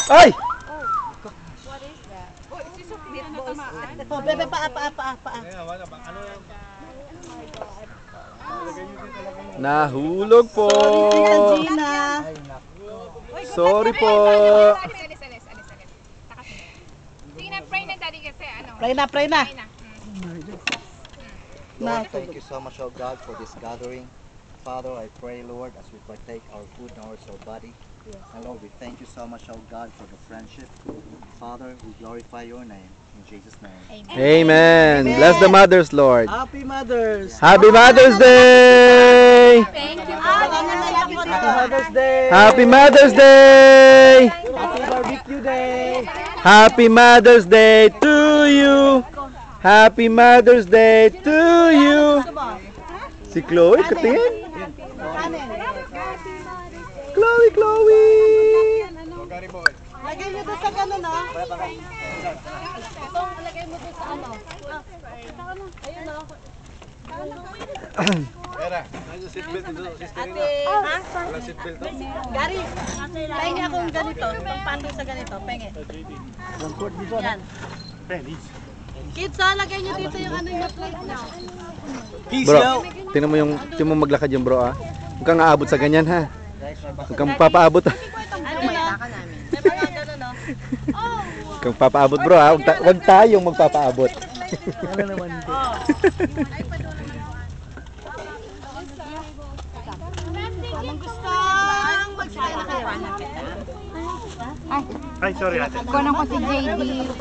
Ay! What is that? Oh, si Sophie na natamaan. Oh, bebe, paa. Nahulog po. Sorry, Gina. Sorry po. Alis. Sige na, pray na daddy kasi ano. Pray na. Pray na. Lord, thank you so much, oh God, for this gathering. Father, I pray, Lord, as we partake our food and our body. And Lord, we thank you so much, oh God, for the friendship. Father, we glorify your name. In Jesus' name. Amen. Bless the mothers, Lord. Happy Mothers! Happy Mother's Day! Thank you. Happy Mother's Day! Happy Mother's Day! Happy Barbecue Day! Happy Mother's Day to you! Happy Mother's Day to you! Si Chloe, katingin. Chloe! Lagay mo doon sa gano'n, no? Lagay mo doon sa ano. Ayun o. Gary, pahingi akong ganito. Pangpatong sa ganito. Pahingi. Yan. Kids, lagay nyo dito yung ano nyo plate na. Bro, tingnan mo maglakad yung bro, ah. Huwag kang aabot sa ganyan, ha. Huwag kang papaabot, ha. Ano na? May mga gano'n, no? Huwag kang papaabot, bro, ha. Huwag tayong magpapaabot. Ano naman ito? Anong gusto? Magsaya na kayo. Ay, sorry ate. Kunan ko si JD.